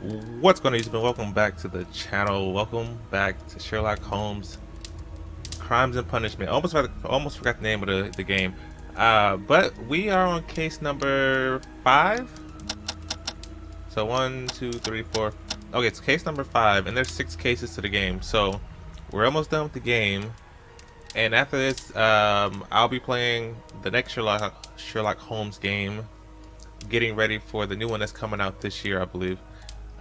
What's going on, YouTube? Welcome back to the channel. Welcome back to Sherlock Holmes Crimes and Punishment. Almost forgot the name of the game. But we are on case number 5. So 1, 2, 3, 4. Okay, it's case number 5, and there's 6 cases to the game. So we're almost done with the game. And after this, I'll be playing the next Sherlock Holmes game, getting ready for the new one that's coming out this year, I believe.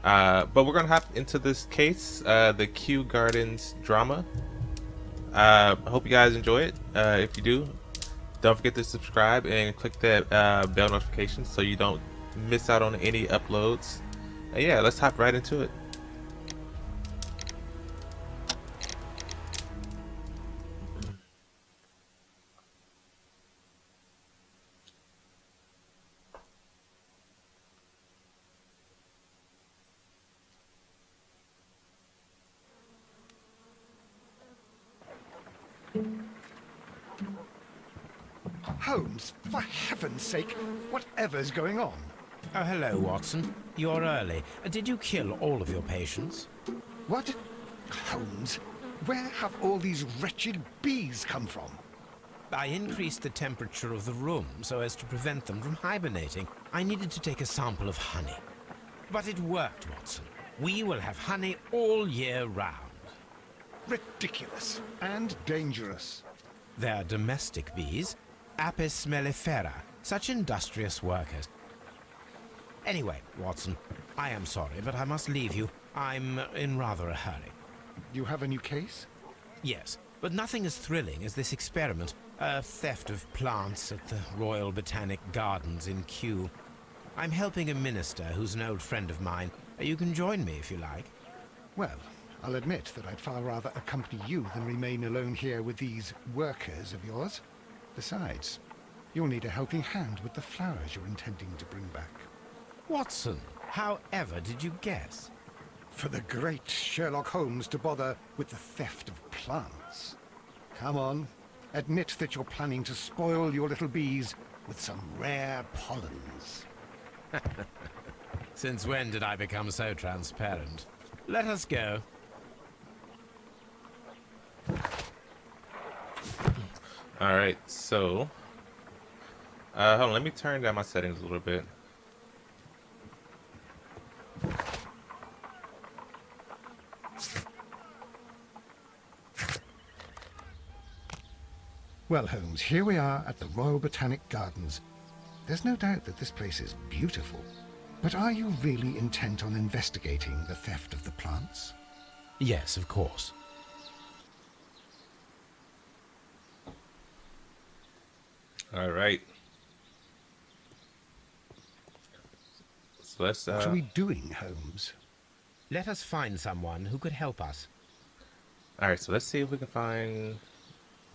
But we're gonna hop into this case, the Kew Gardens drama. I hope you guys enjoy it. If you do, don't forget to subscribe and click that bell notification so you don't miss out on any uploads. Yeah, let's hop right into it. Holmes, for heaven's sake, whatever's going on? Oh, hello, Watson. You're early. Did you kill all of your patients? What? Holmes, where have all these wretched bees come from? I increased the temperature of the room so as to prevent them from hibernating. I needed to take a sample of honey. But it worked, Watson. We will have honey all year round. Ridiculous and dangerous. They're domestic bees, Apis mellifera, such industrious workers. Anyway, Watson, I am sorry, but I must leave you. I'm in rather a hurry. You have a new case? Yes, but nothing as thrilling as this experiment. A theft of plants at the Royal Botanic Gardens in Kew. I'm helping a minister who's an old friend of mine. You can join me if you like. Well, I'll admit that I'd far rather accompany you than remain alone here with these workers of yours. Besides, you'll need a helping hand with the flowers you're intending to bring back. Watson, however did you guess? For the great Sherlock Holmes to bother with the theft of plants. Come on, admit that you're planning to spoil your little bees with some rare pollens. Since when did I become so transparent? Let us go. Alright, so hold on, let me turn down my settings a little bit. Well, Holmes, here we are at the Royal Botanic Gardens. There's no doubt that this place is beautiful. But are you really intent on investigating the theft of the plants? Yes, of course. Alright. So let's What are we doing, Holmes? Let us find someone who could help us. Alright, so let's see if we can find...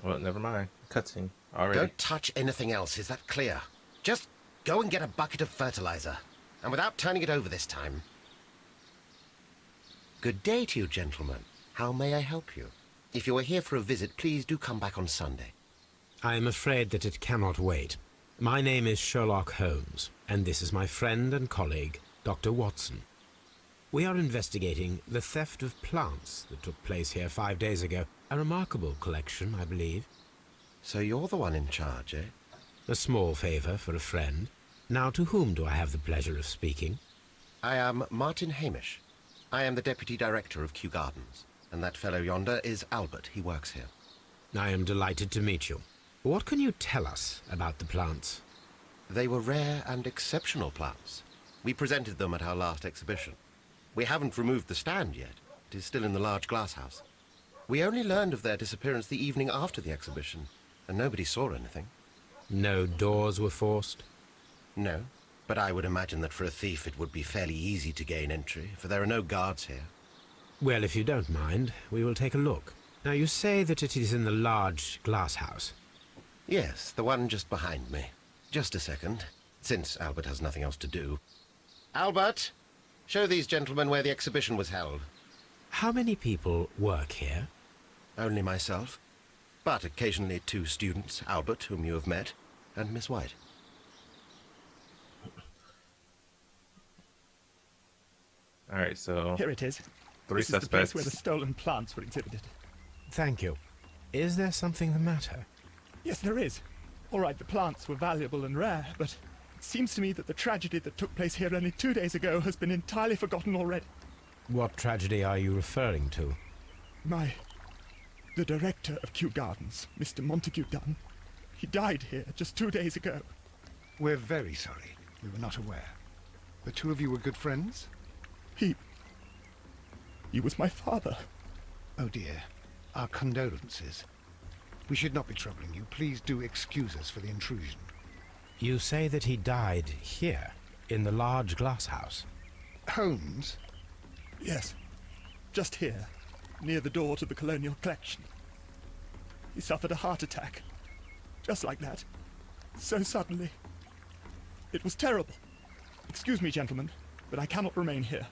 Well, never mind. Cutscene already. Don't touch anything else, is that clear? Just go and get a bucket of fertilizer. And without turning it over this time. Good day to you, gentlemen. How may I help you? If you are here for a visit, please do come back on Sunday. I am afraid that it cannot wait. My name is Sherlock Holmes, and this is my friend and colleague, Dr. Watson. We are investigating the theft of plants that took place here 5 days ago. A remarkable collection, I believe. So you're the one in charge, eh? A small favor for a friend. Now, to whom do I have the pleasure of speaking? I am Martin Hamish. I am the Deputy Director of Kew Gardens. And that fellow yonder is Albert. He works here. I am delighted to meet you. What can you tell us about the plants? They were rare and exceptional plants. We presented them at our last exhibition. We haven't removed the stand yet. It is still in the large glass house. We only learned of their disappearance the evening after the exhibition, and nobody saw anything. No doors were forced? No, but I would imagine that for a thief it would be fairly easy to gain entry, for there are no guards here. Well, if you don't mind, we will take a look. Now, you say that it is in the large glass house. Yes, the one just behind me. Just a second, since Albert has nothing else to do. Albert, show these gentlemen where the exhibition was held. How many people work here? Only myself, but occasionally 2 students, Albert, whom you have met, and Miss White. All right, so Here it is. three This is the place suspects. where the stolen plants were exhibited. Thank you. Is there something the matter? Yes, there is. All right, the plants were valuable and rare, but it seems to me that the tragedy that took place here only 2 days ago has been entirely forgotten already. What tragedy are you referring to? The director of Kew Gardens, Mr. Montague Dunn, he died here just 2 days ago. We're very sorry. We were not aware. The two of you were good friends? He was my father. Oh dear. Our condolences. We should not be troubling you. Please do excuse us for the intrusion. You say that he died here, in the large glass house. Holmes? Yes, just here, near the door to the colonial collection. He suffered a heart attack. Just like that. So suddenly. It was terrible. Excuse me, gentlemen, but I cannot remain here.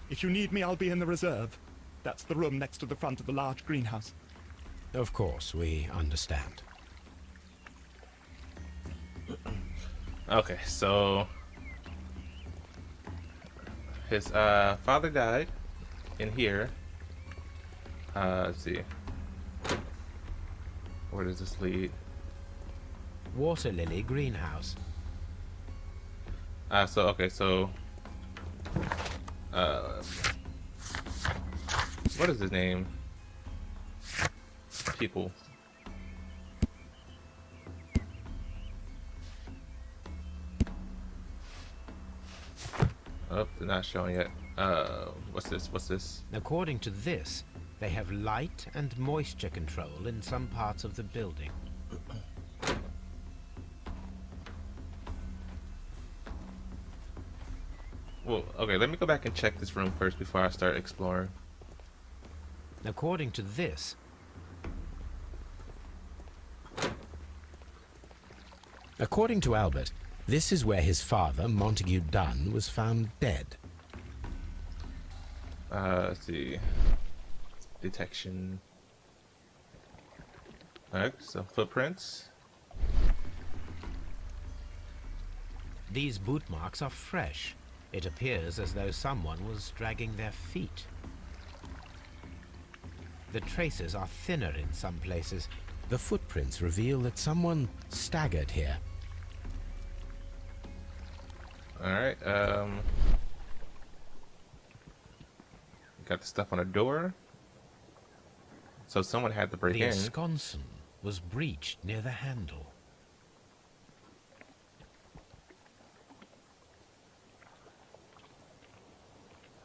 If you need me, I'll be in the reserve. That's the room next to the front of the large greenhouse. Of course, we understand. Okay, so his father died in here. Let's see. Where does this lead? Water lily greenhouse. So what is his name? People. Oh, they're not showing yet. What's this? According to this, they have light and moisture control in some parts of the building. Well, okay, let me go back and check this room first before I start exploring. According to this, according to Albert, this is where his father, Montague Dunn, was found dead. Let's see. Detection. Alright, so footprints. These boot marks are fresh. It appears as though someone was dragging their feet. The traces are thinner in some places. The footprints reveal that someone staggered here. Alright, got the stuff on the door. So someone had to break The in. ensconson was breached near the handle.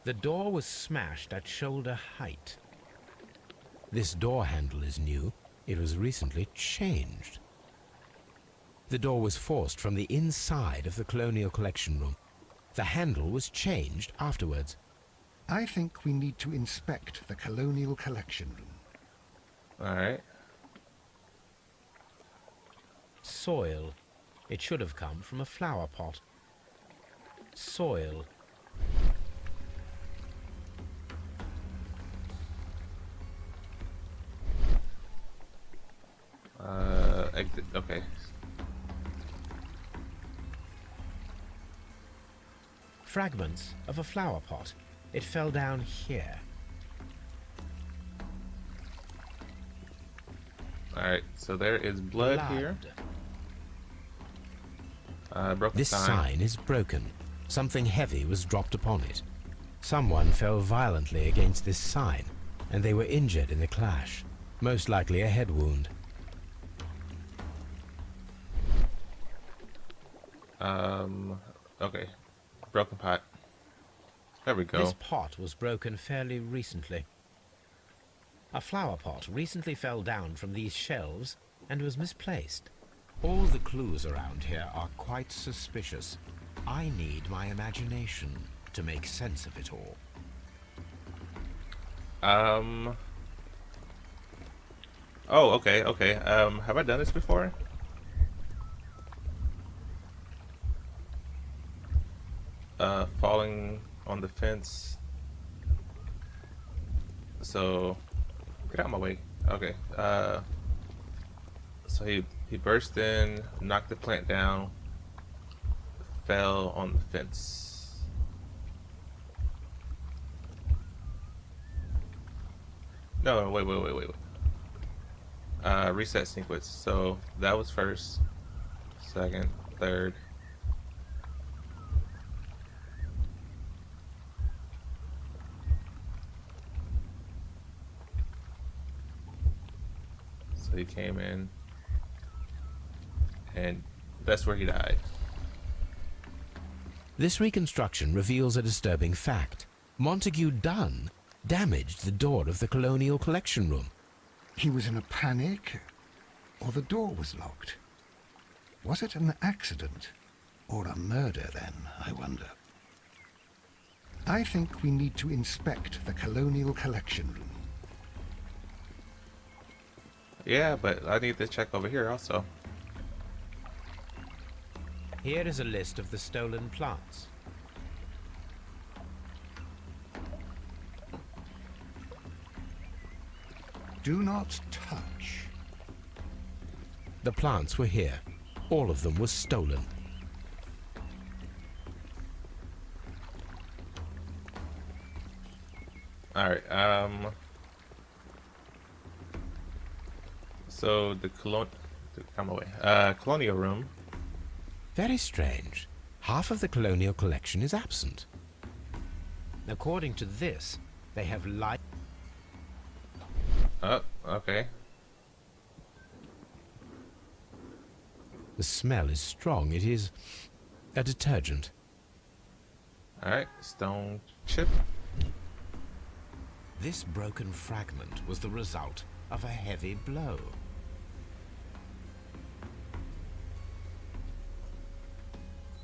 The door was smashed at shoulder height. This door handle is new. It was recently changed. The door was forced from the inside of the Colonial Collection Room. The handle was changed afterwards. I think we need to inspect the Colonial Collection Room. Alright. Soil. It should have come from a flower pot. Soil. Exit. Okay. Fragments of a flower pot. It fell down here. Alright, so there is blood here. Broken This sign is broken. Something heavy was dropped upon it. Someone fell violently against this sign, and they were injured in the clash. Most likely a head wound. Okay. Broken pot. There we go. This pot was broken fairly recently. A flower pot recently fell down from these shelves and was misplaced. All the clues around here are quite suspicious. I need my imagination to make sense of it all. Oh, okay. Have I done this before? Falling on the fence. So, get out of my way. Okay. So he burst in, knocked the plant down, fell on the fence. No, wait. Reset sequence. So that was first, second, third. So he came in, and that's where he died. This reconstruction reveals a disturbing fact. Montague Dunn damaged the door of the Colonial Collection Room. He was in a panic, or the door was locked? Was it an accident, or a murder then, I wonder? I think we need to inspect the Colonial Collection Room. Yeah, but I need to check over here also. Here is a list of the stolen plants. Do not touch. The plants were here. All of them were stolen. Alright, so the colonial room. Very strange. Half of the colonial collection is absent. According to this, they have light. Oh, okay. The smell is strong. It is a detergent. Alright, stone chip. This broken fragment was the result of a heavy blow.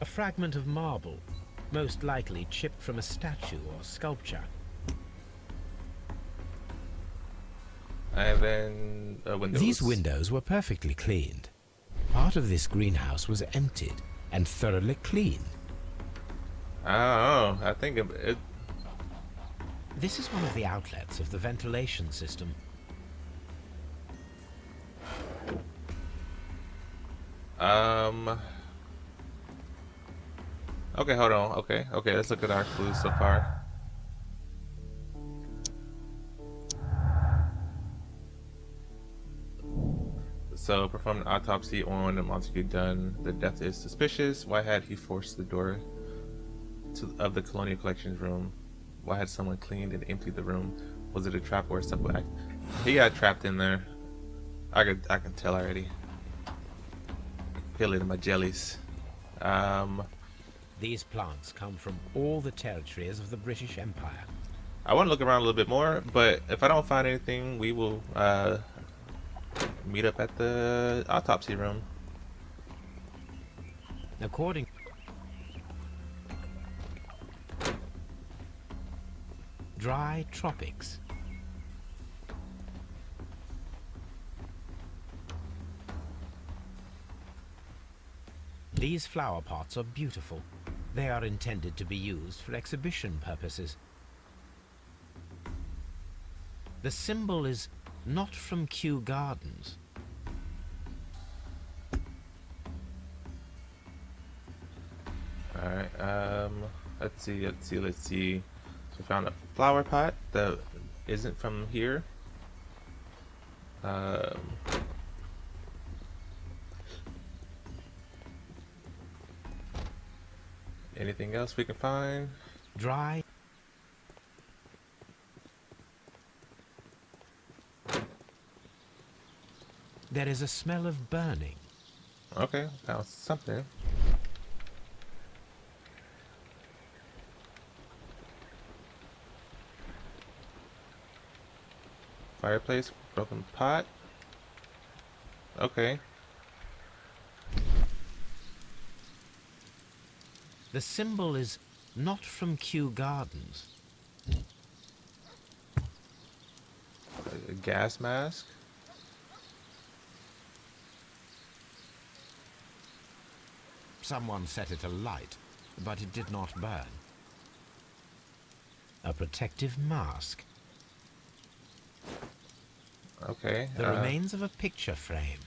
A fragment of marble, most likely chipped from a statue or sculpture. And then windows. These windows were perfectly cleaned. Part of this greenhouse was emptied and thoroughly cleaned. I don't know. I think it This is one of the outlets of the ventilation system. Okay, hold on. Okay, let's look at our clues so far. So, perform an autopsy on Montague Dunn. The death is suspicious. Why had he forced the door of the Colonial Collections room? Why had someone cleaned and emptied the room? Was it a trap or a simple act? He got trapped in there. I can tell already. Feel it in my jellies. These plants come from all the territories of the British Empire. I want to look around a little bit more, but if I don't find anything, we will meet up at the autopsy room. According dry tropics. These flower pots are beautiful. They are intended to be used for exhibition purposes. The symbol is not from Kew Gardens. Alright, let's see. So we found a flower pot that isn't from here. Anything else we can find? Dry. There is a smell of burning. Okay, found something. Fireplace, broken pot. Okay. The symbol is not from Kew Gardens. A gas mask. Someone set it alight, but it did not burn. A protective mask. Okay. The remains of a picture frame.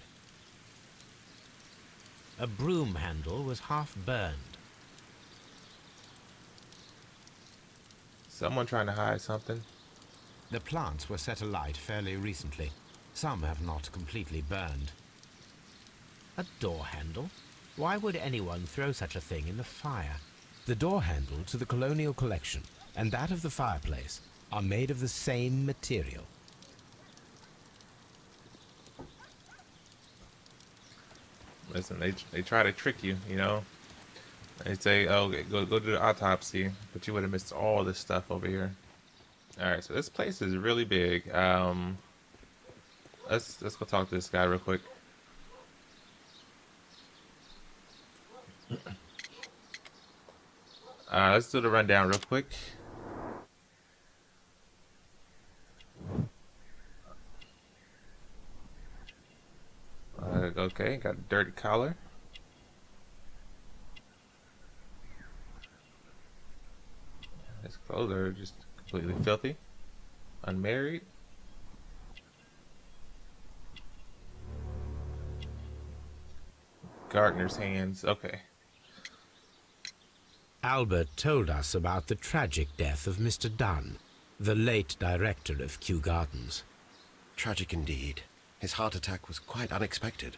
A broom handle was half burned. Someone trying to hide something. The plants were set alight fairly recently. Some have not completely burned. A door handle? Why would anyone throw such a thing in the fire? The door handle to the Colonial Collection and that of the fireplace are made of the same material. Listen, they try to trick you, you know. They say, "Oh, go do the autopsy," but you would have missed all this stuff over here. All right, so this place is really big. Let's go talk to this guy real quick. Let's do the rundown real quick. Okay, got a dirty collar. His clothes are just completely filthy. Unmarried. Gardener's hands. Okay. Albert told us about the tragic death of Mr. Dunn, the late director of Kew Gardens. Tragic indeed. His heart attack was quite unexpected.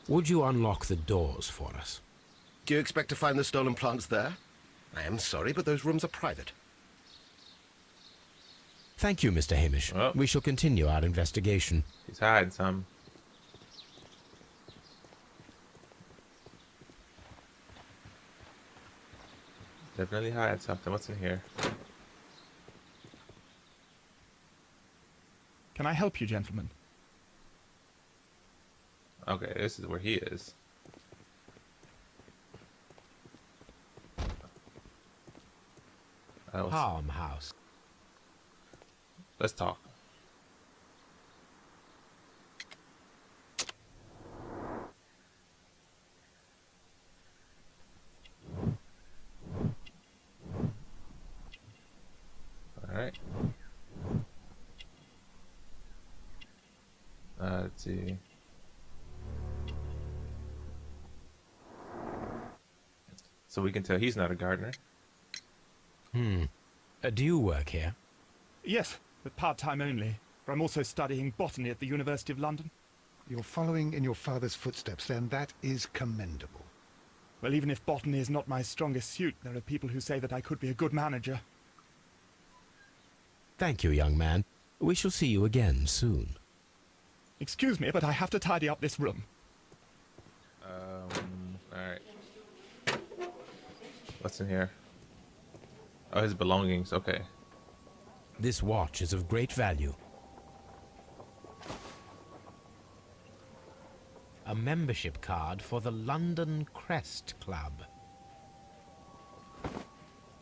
Would you unlock the doors for us? Do you expect to find the stolen plants there? I am sorry, but those rooms are private. Thank you, Mr. Hamish. Oh. We shall continue our investigation. He's hiding some. Definitely hiding something. What's in here? Can I help you, gentlemen? Okay, this is where he is. Farmhouse. Let's talk. All right. Let's see. So we can tell he's not a gardener. Do you work here? Yes, but part-time only. For I'm also studying botany at the University of London. You're following in your father's footsteps, then. That is commendable. Well, even if botany is not my strongest suit, there are people who say that I could be a good manager. Thank you, young man. We shall see you again soon. Excuse me, but I have to tidy up this room. Alright. What's in here? Oh, his belongings. Okay. This watch is of great value. A membership card for the London Crest Club.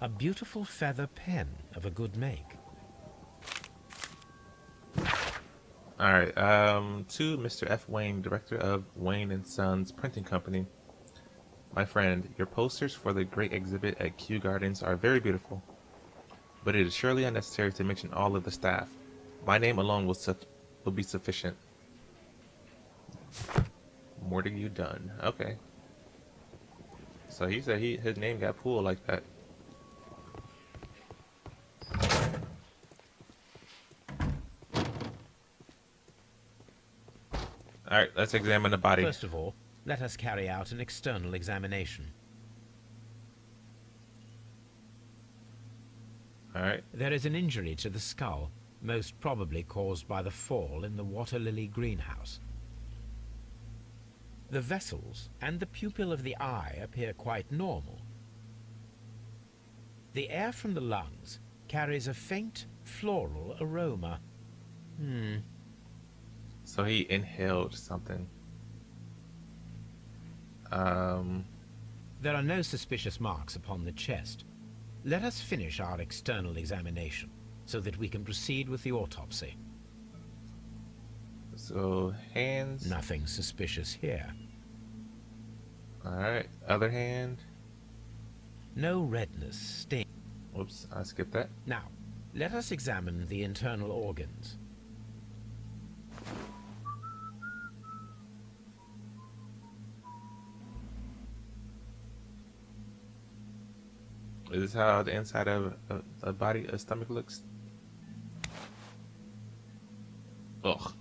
A beautiful feather pen of a good make. Alright, to Mr. F. Wayne, director of Wayne and Sons Printing Company. My friend, your posters for the great exhibit at Kew Gardens are very beautiful, but it is surely unnecessary to mention all of the staff. My name alone will be sufficient. Mortigue Dunn. Okay. So he said his name got pulled like that. Alright, let's examine the body. First of all, let us carry out an external examination. Alright. There is an injury to the skull, most probably caused by the fall in the water lily greenhouse. The vessels and the pupil of the eye appear quite normal. The air from the lungs carries a faint floral aroma. So he inhaled something. There are no suspicious marks upon the chest. Let us finish our external examination so that we can proceed with the autopsy. So hands. Nothing suspicious here. Alright, other hand. No redness, sting. Whoops, I skipped that. Now, let us examine the internal organs. Is this how the inside of a stomach looks? Ugh.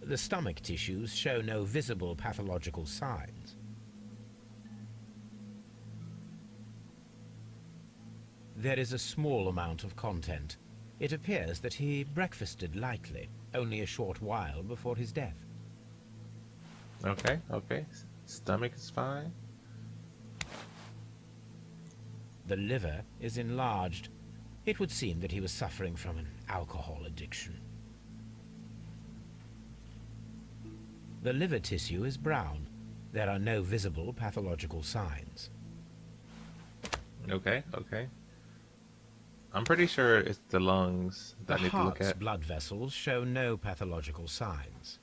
The stomach tissues show no visible pathological signs. There is a small amount of content. It appears that he breakfasted lightly, only a short while before his death. Okay, okay. Stomach is fine. The liver is enlarged. It would seem that he was suffering from an alcohol addiction. The liver tissue is brown. There are no visible pathological signs. Okay, okay. I'm pretty sure it's the lungs that I The need to look heart's at. blood vessels show no pathological signs.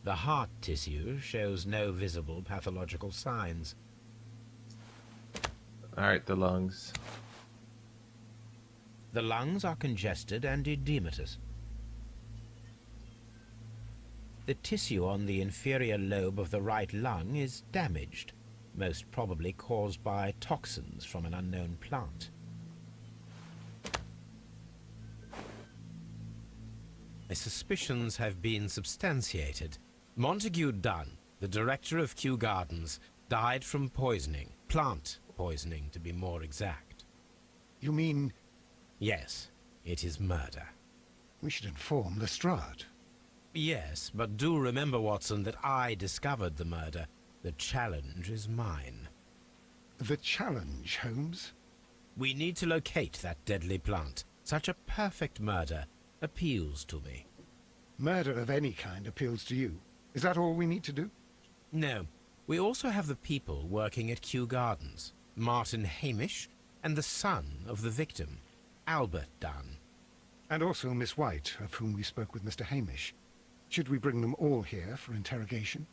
The heart tissue shows no visible pathological signs. Alright, the lungs. The lungs are congested and edematous. The tissue on the inferior lobe of the right lung is damaged, most probably caused by toxins from an unknown plant. My suspicions have been substantiated. Montague Dunn, the director of Kew Gardens, died from poisoning. Plant poisoning, to be more exact. You mean Yes, it is murder. we should inform Lestrade? Yes, but do remember, Watson, that I discovered the murder. The challenge is mine. The challenge, Holmes? We need to locate that deadly plant. Such a perfect murder appeals to me. Murder of any kind appeals to you. Is that all we need to do? No, we also have the people working at Kew Gardens. Martin Hamish and the son of the victim, Albert Dunn. And also Miss White, of whom we spoke with Mr. Hamish. Should we bring them all here for interrogation?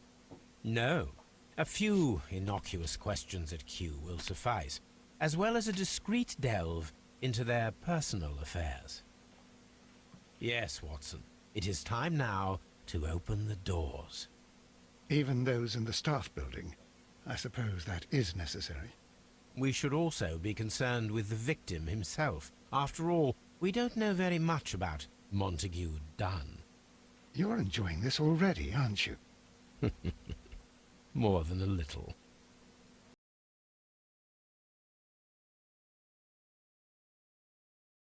No, a few innocuous questions at Kew will suffice, as well as a discreet delve into their personal affairs. Yes, Watson, it is time now to open the doors. Even those in the staff building. I suppose that is necessary. We should also be concerned with the victim himself. After all, we don't know very much about Montague Dunn. You're enjoying this already, aren't you? More than a little.